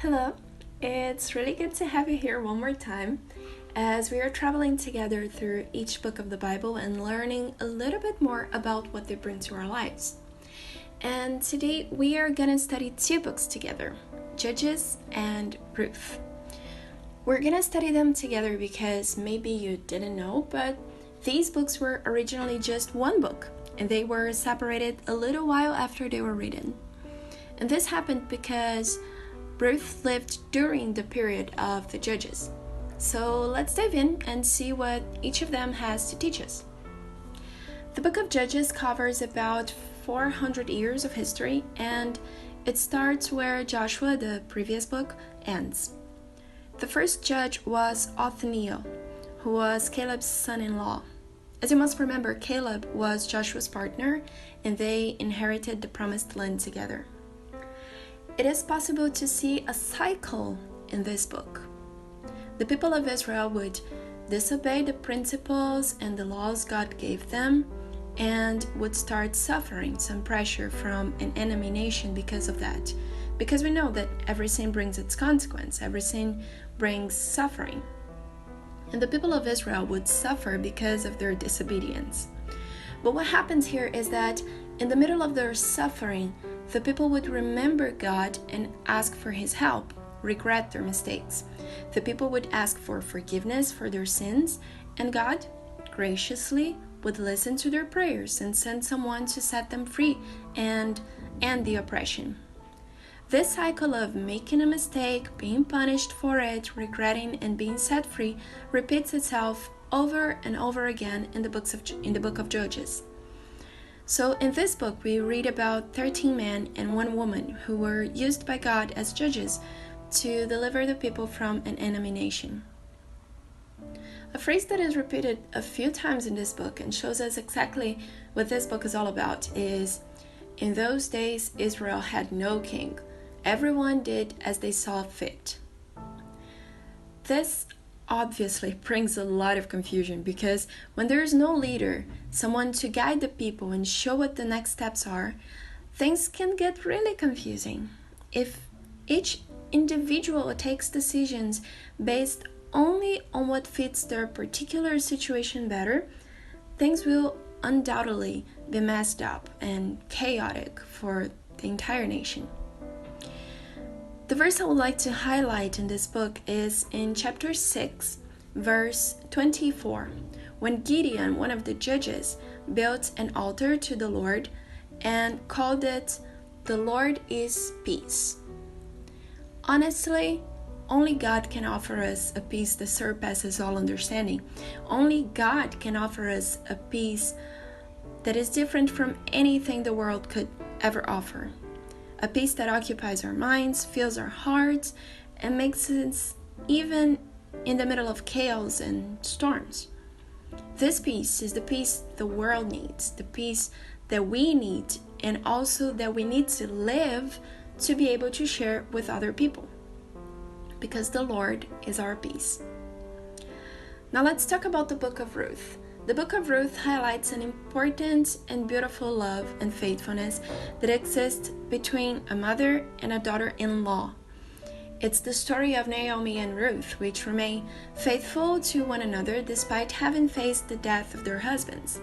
Hello, it's really good to have you here one more time as we are traveling together through each book of the Bible and learning a little bit more about what they bring to our lives. And today we are going to study two books together, Judges and Ruth. We're going to study them together because maybe you didn't know, but these books were originally just one book and they were separated a little while after they were written. And this happened because Ruth lived during the period of the Judges. So let's dive in and see what each of them has to teach us. The book of Judges covers about 400 years of history, and it starts where Joshua, the previous book, ends. The first judge was Othniel, who was Caleb's son-in-law. As you must remember, Caleb was Joshua's partner, and they inherited the promised land together. It is possible to see a cycle in this book. The people of Israel would disobey the principles and the laws God gave them and would start suffering some pressure from an enemy nation because of that. Because we know that every sin brings its consequence, every sin brings suffering. And the people of Israel would suffer because of their disobedience. But what happens here is that in the middle of their suffering, the people would remember God and ask for His help, regret their mistakes. The people would ask for forgiveness for their sins, and God graciously would listen to their prayers and send someone to set them free and end the oppression. This cycle of making a mistake, being punished for it, regretting, and being set free repeats itself over and over again in the book of Judges. So in this book, we read about 13 men and one woman who were used by God as judges to deliver the people from an enemy nation. A phrase that is repeated a few times in this book and shows us exactly what this book is all about is, "In those days, Israel had no king. Everyone did as they saw fit." This obviously brings a lot of confusion because when there is no leader, someone to guide the people and show what the next steps are, things can get really confusing. If each individual takes decisions based only on what fits their particular situation better, things will undoubtedly be messed up and chaotic for the entire nation. The verse I would like to highlight in this book is in chapter 6, verse 24, when Gideon, one of the judges, built an altar to the Lord and called it, "The Lord is Peace." Honestly, only God can offer us a peace that surpasses all understanding. Only God can offer us a peace that is different from anything the world could ever offer. A peace that occupies our minds, fills our hearts, and makes sense even in the middle of chaos and storms. This peace is the peace the world needs, the peace that we need, and also that we need to live to be able to share with other people. Because the Lord is our peace. Now let's talk about the book of Ruth. The book of Ruth highlights an important and beautiful love and faithfulness that exists between a mother and a daughter-in-law. It's the story of Naomi and Ruth, which remain faithful to one another despite having faced the death of their husbands.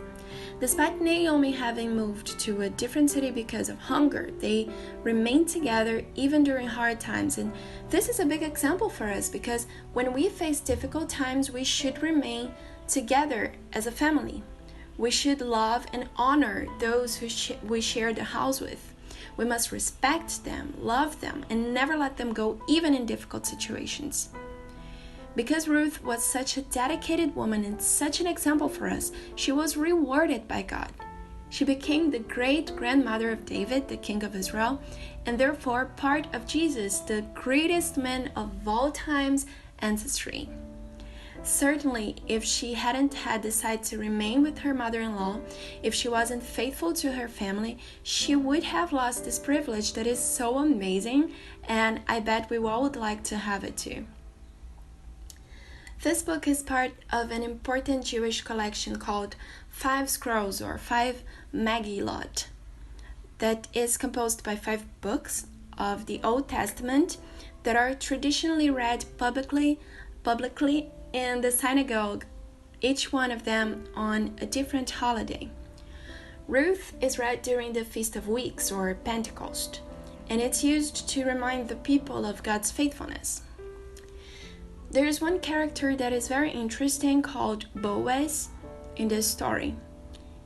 Despite Naomi having moved to a different city because of hunger, they remained together even during hard times. And this is a big example for us because when we face difficult times, we should remain together as a family. We should love and honor those who we share the house with. We must respect them, love them, and never let them go even in difficult situations. Because Ruth was such a dedicated woman and such an example for us, she was rewarded by God. She became the great-grandmother of David, the king of Israel, and therefore part of Jesus, the greatest man of all time's ancestry. Certainly, if she hadn't had decided to remain with her mother-in-law, if she wasn't faithful to her family, she would have lost this privilege that is so amazing, and I bet we all would like to have it too. This book is part of an important Jewish collection called 5 Scrolls or 5 Megillot that is composed by 5 books of the Old Testament that are traditionally read publicly in the synagogue, each one of them on a different holiday. Ruth is read during the Feast of Weeks or Pentecost, and it's used to remind the people of God's faithfulness. There is one character that is very interesting called Boaz in this story.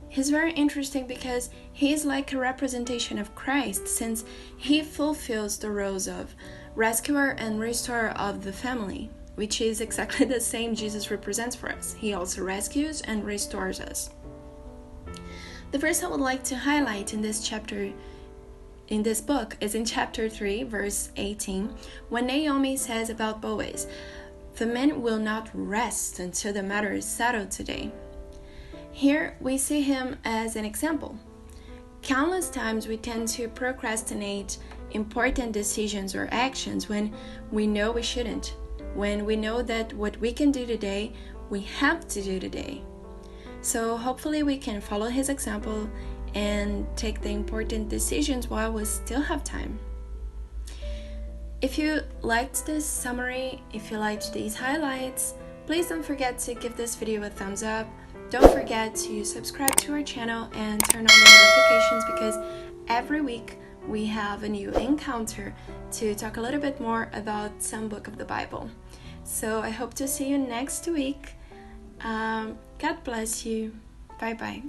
He's very interesting because he is like a representation of Christ, since he fulfills the roles of rescuer and restorer of the family, which is exactly the same Jesus represents for us. He also rescues and restores us. The verse I would like to highlight in this book is in chapter 3, verse 18, when Naomi says about Boaz, "The man will not rest until the matter is settled today." Here we see him as an example. Countless times we tend to procrastinate important decisions or actions when we know we shouldn't, when we know that what we can do today, we have to do today. So hopefully we can follow his example and take the important decisions while we still have time. If you liked this summary, if you liked these highlights, please don't forget to give this video a thumbs up. Don't forget to subscribe to our channel and turn on the notifications, because every week we have a new encounter to talk a little bit more about some book of the Bible. So I hope to see you next week. God bless you. Bye bye.